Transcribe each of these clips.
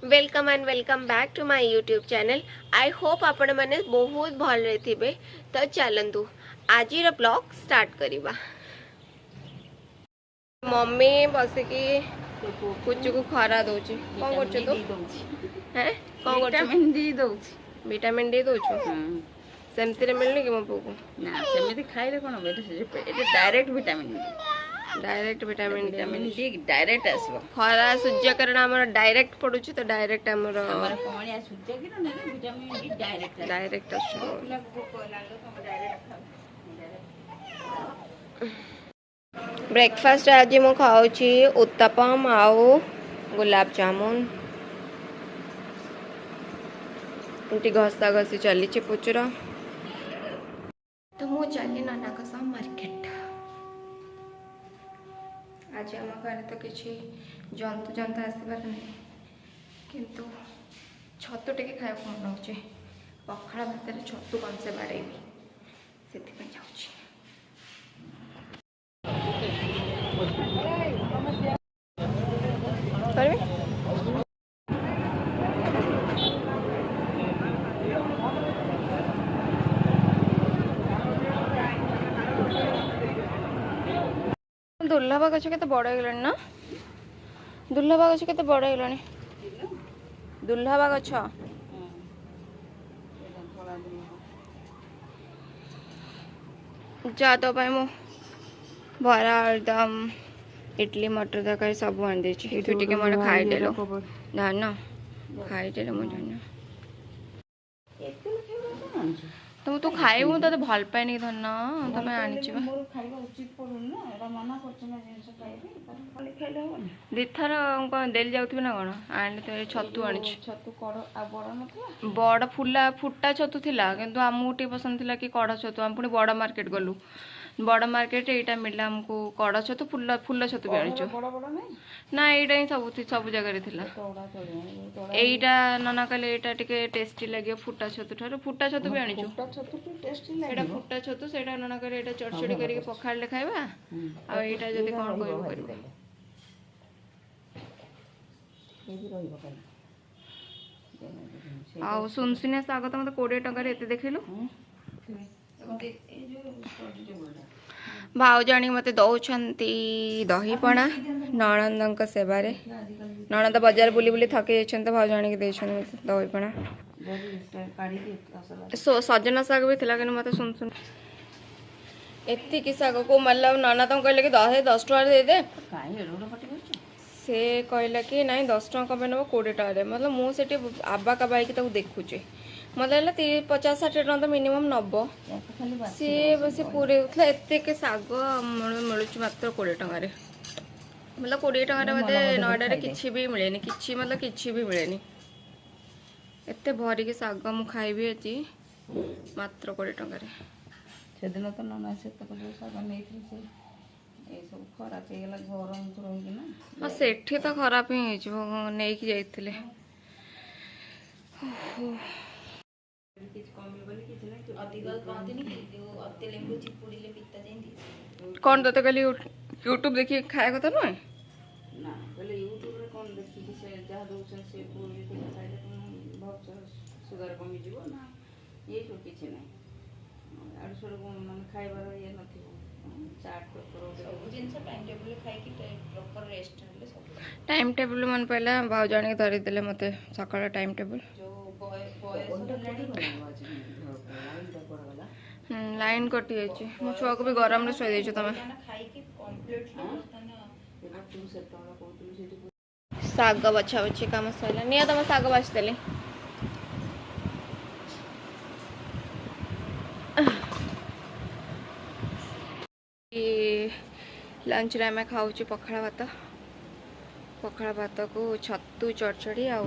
Welcome and welcome back to my YouTube channel. I hope आपण मैंने बहुत भल थे। तो चलतु आज ब्लॉग स्टार्ट करवा। मम्मी बसिकी कुचु को खरा दौच कौन कर विटामिन डी दौच सेमती मिलनी कि मो पु को खाइले कौन डायरेक्ट विटामिन डी डायरेक्ट आसो खरा सूर्य किरण आम डायरेक्ट पड़ू तो डायरेक्ट आम Surya Kiran vitamin D direct breakfast आज मु खाऊची उत्तपम आउ गुलाब जामुन उनटी घसा घसी चली पुचुरा। तो मु चली नाना का साथ मार्केट। आज आम घर तो किसी जंतु जंतु आसबार नहीं किंतु छतु टे खाया मन हो पखाड़ भात छतु कौन से बाड़ेबी से जाऊँ। दुर्लभ गछ के बड़ हो ना दुर्लभ गछ के बड़ हो दुर्लभ गछ जा तो भाई मु बरा एकदम इडली मटर तरकारी सब आनी देती मोर खाईदेल धान खाईदेल मो धन तुम तू खाइबू तो भल पाए धन तुम आनी दीथर डेली जाऊे ना कौन आनी तो छतु आनी बड़ फुला फुटा छतु थिला किंतु आमको टे पसंद थिला कि कड़ छतु आम पुणी बड़ मार्केट गलु बड़ मार्केट यहाँ मिलला आमको कड़ छतु फुल फुल छतु भी आनीचु ना यहाँ ही सब जगह यहीटा नना कहले यहाँ टे टेस्टी लगे फुटा छतु ठार फुटा छतु भी आनीचु फुटा छतु से नना कहले यहाँ चढ़चड़ी करके पखाड़े खाइबा आईटा जब कौन कर सुनसुनिया शाग तो मतलब 20 टकर एत देखलु भाउजाणी मत दौरान दहीपणा नणंद सेवारे नणंद बजार बुली बुली थके जाते भाउजाणी के दहीपणा सजना शाग भी थी कि मत सुन सुन एति शाग को मतलब नाना तुम कहले कि 10 टका दे दे से कहला कि नाई 10 टका कम नब 20 टकर मतलब मुझे आबा काबा हो देखुचे मतलब 50-60 टका तो मिनिमम नब सी बस पूरे एत शाग मिलूँ मात्र 20 टकर मतलब 20 टकर बोधे नयडा कि भी मिले कि मतलब कि भी मिले एत भरिक शाग मु खाइबी आज मात्र 20 टकर से दिन तो नना से शाग नहीं सब खराब होगा गरम रही हाँ सेठी तो खराब ही नहीं जाइए कौन तो कल यूट्यूब देखिए खाया कथा नुहे ना पहले यूट्यूब रे कौन देखि से जहा दोसन से पूरी खाइले बहुत सुगर कमी जीवो ना ये तो किछि नै आड़ सर को मन खाइबार ये नथि चाट पेपर सब जिंस टाइम टेबल खाइ कि प्रॉपर रेस्ट ले सब टाइम टेबल मन पहला भाउजाणी धरी देले मते सकाळ टाइम टेबल जो बॉय लाइन कटि जाइए मो छुआ को भी गरम रे सोई देछ तमे साग बछा बछी काम सैला निया तुम साग बाछदेली लंच रे आम खाऊ पखाड़ भात को छतु चढ़चड़ी आ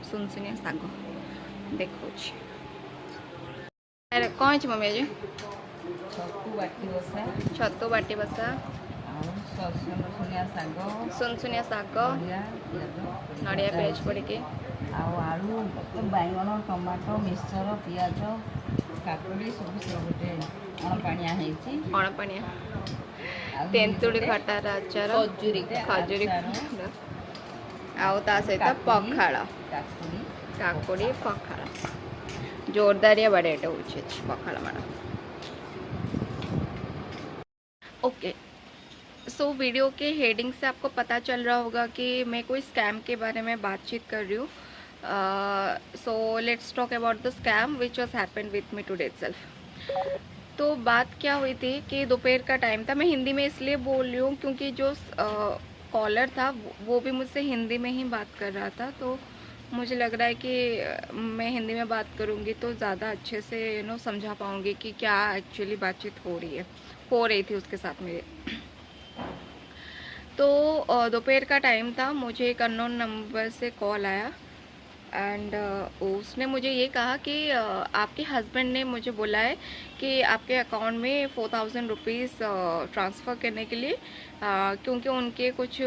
सुनसुनिया साग देखो कौन मम्मी आज छतु बाटी बसा सुनसुनिया शाग नड़िया पियाज पड़ के आलू बैगन टमाटो मिक्सचर पियाज काकुड़ी सब गोटे अणपाणिया तेंतुड़ी खटार आचार खजूरी ଆଉ ତା ସହିତ ପଖାଳ କାକୁଡ଼ି ପଖାଳ जोरदारिया बड़ेटे उचे पखाड़ मैडम। ओके सो वीडियो के हेडिंग से आपको पता चल रहा होगा कि मैं कोई स्कैम के बारे में बातचीत कर रही हूँ। So let's talk about the scam which was happen with me today itself. तो बात क्या हुई थी कि दोपहर का टाइम था। मैं हिंदी में इसलिए बोल रही हूँ क्योंकि जो कॉलर था वो भी मुझसे हिंदी में ही बात कर रहा था, तो मुझे लग रहा है कि मैं हिंदी में बात करूँगी तो ज़्यादा अच्छे से समझा पाऊँगी कि क्या एक्चुअली बातचीत हो रही थी उसके साथ मेरे। तो दोपहर का टाइम था, मुझे एक अननोन नंबर से कॉल आया एंड उसने मुझे ये कहा कि आपके हस्बैंड ने मुझे बोला है कि आपके अकाउंट में 4000 रुपीज़ ट्रांसफ़र करने के लिए, क्योंकि उनके कुछ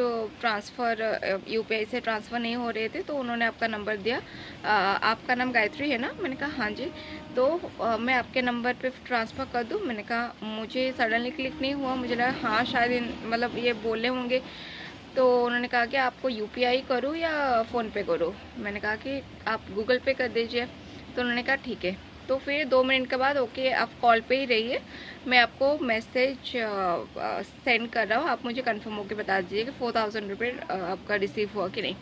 ट्रांसफ़र यूपीआई से ट्रांसफ़र नहीं हो रहे थे, तो उन्होंने आपका नंबर दिया। आपका नाम गायत्री है ना? मैंने कहा हाँ जी। तो मैं आपके नंबर पे ट्रांसफ़र कर दूँ? मैंने कहा मुझे सडनली क्लिक नहीं हुआ, मुझे लगा हाँ शायद मतलब ये बोले होंगे। तो उन्होंने कहा कि आपको यूपीआई करूँ या फ़ोनपे करूँ? मैंने कहा कि आप गूगल पे कर दीजिए। तो उन्होंने कहा ठीक है। तो फिर 2 मिनट के बाद ओके आप कॉल पे ही रहिए, मैं आपको मैसेज सेंड कर रहा हूँ, आप मुझे कंफर्म होकर बता दीजिए कि 4000 रुपये आपका रिसीव हुआ कि नहीं।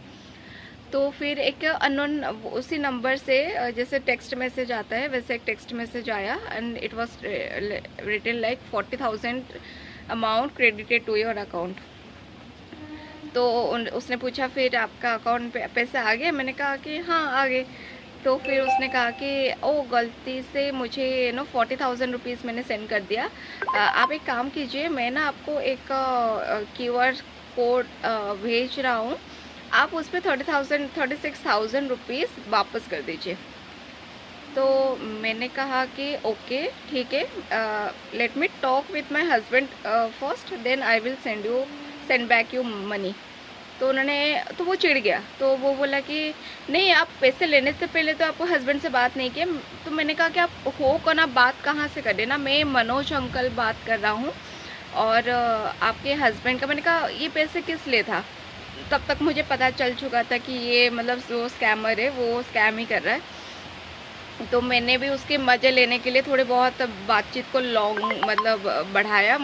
तो फिर एक अननोन उसी नंबर से जैसे टेक्स्ट मैसेज आता है वैसे एक टेक्स्ट मैसेज आया and it was written like 40,000 amount credited to your account. तो उसने पूछा फिर आपका अकाउंट पे पैसे आ गए? मैंने कहा कि हाँ आ गए। तो फिर उसने कहा कि ओ गलती से मुझे 40,000 रुपीज़ मैंने सेंड कर दिया। आप एक काम कीजिए, मैं ना आपको एक QR कोड भेज रहा हूँ, आप उस पर 36,000 रुपीज़ वापस कर दीजिए। तो मैंने कहा कि ओके ठीक है, let me talk with my husband first, then I will send back you money. तो तो वो चिढ़ गया, तो वो बोला कि नहीं आप पैसे लेने से पहले तो आपको हस्बैंड से बात नहीं किया। तो मैंने कहा कि आप हो को ना बात कहाँ से कर देना, मैं मनोज अंकल बात कर रहा हूँ और आपके हस्बैंड का। मैंने कहा ये पैसे किस लिए था? तब तक मुझे पता चल चुका था कि ये मतलब जो स्कैमर है वो स्कैम ही कर रहा है। तो मैंने भी उसके मज़े लेने के लिए थोड़े बहुत बातचीत को मतलब बढ़ाया।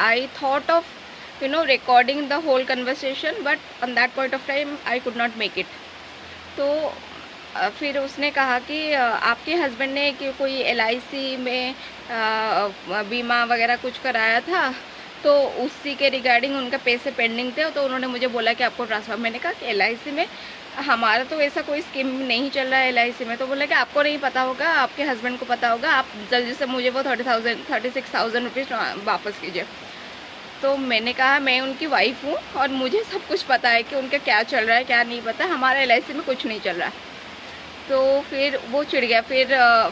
I thought of recording the whole conversation, but on that point of time I could not make it. तो फिर उसने कहा कि आपके हस्बैंड ने कि कोई LIC में बीमा वगैरह कुछ कराया था, तो उसी के रिगार्डिंग उनका पैसे पेंडिंग थे, तो उन्होंने मुझे बोला कि आपको ट्रांसफ़र। मैंने कहा कि LIC में हमारा तो ऐसा कोई स्कीम नहीं चल रहा है LIC में। तो बोला कि आपको नहीं पता होगा, आपके हस्बैंड को पता होगा, आप जल्दी से मुझे वो 36,000 रुपीज़ वापस कीजिए। तो मैंने कहा मैं उनकी वाइफ हूँ और मुझे सब कुछ पता है कि उनका क्या चल रहा है क्या नहीं पता, हमारा LIC में कुछ नहीं चल रहा। तो फिर वो चिढ़ गया।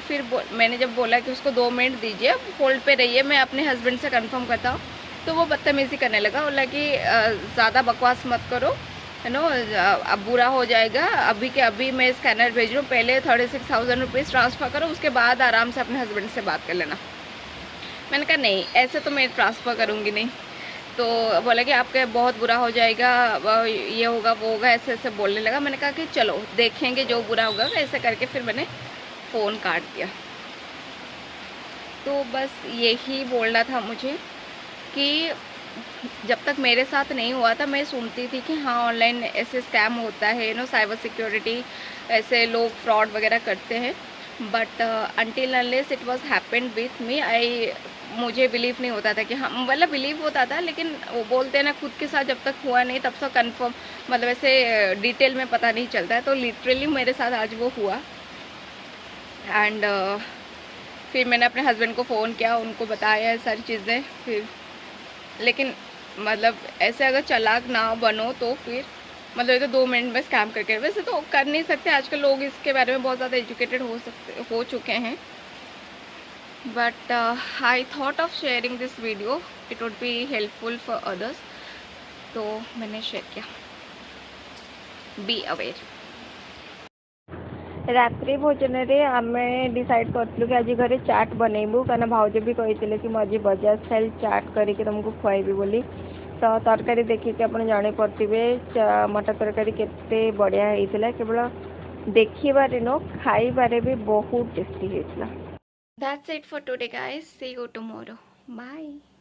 फिर मैंने जब बोला कि उसको 2 मिनट दीजिए, होल्ड पे रहिए, मैं अपने हस्बैंड से कंफर्म करता हूँ, तो वो बदतमीज़ी करने लगा। बोला कि ज़्यादा बकवास मत करो, अब बुरा हो जाएगा, अभी के अभी मैं स्कैनर भेज रहा हूँ, पहले 36,000 रुपीज़ ट्रांसफ़र करो, उसके बाद आराम से अपने हस्बैंड से बात कर लेना। मैंने कहा नहीं ऐसे तो मैं ट्रांसफ़र करूँगी नहीं। तो बोला कि आपका बहुत बुरा हो जाएगा, ये होगा वो होगा, ऐसे ऐसे बोलने लगा। मैंने कहा कि चलो देखेंगे जो बुरा होगा, ऐसे करके फिर मैंने फ़ोन काट दिया। तो बस यही बोलना था मुझे कि जब तक मेरे साथ नहीं हुआ था मैं सुनती थी कि हाँ ऑनलाइन ऐसे स्कैम होता है, साइबर सिक्योरिटी ऐसे लोग फ्रॉड वगैरह करते हैं, but until unless it was happened with me मुझे बिलीव नहीं होता था कि हाँ, मतलब बिलीव होता था, लेकिन वो बोलते हैं ना खुद के साथ जब तक हुआ नहीं तब तक कंफर्म मतलब ऐसे डिटेल में पता नहीं चलता है। तो लिटरली मेरे साथ आज वो हुआ एंड फिर मैंने अपने हस्बैंड को फ़ोन किया, उनको बताया सारी चीज़ें। फिर लेकिन मतलब ऐसे अगर चालाक ना बनो तो फिर मतलब ये तो 2 मिनट में स्कैम करके, वैसे तो कर नहीं सकते, आजकल लोग इसके बारे में बहुत ज़्यादा एजुकेटेड हो चुके हैं। But I thought of sharing this video, it would be helpful for others, तो मैंने शेयर किया। Be aware. रात्रि भोजन रे आमे डिसाइड करथलु कि आज घरे चाट बनेबू, कारण भाउज भी कहिथिले कि मजी बजार स्टाइल चाट करके तुमको खुआइबी बोली। तो तरकारी देखिए आप जानी पारे मटर तरकारी केते बढ़िया होता केवल देखिबारे नो खाइबारे भी बहुत टेस्टी होता। That's it for today guys. See you tomorrow. Bye.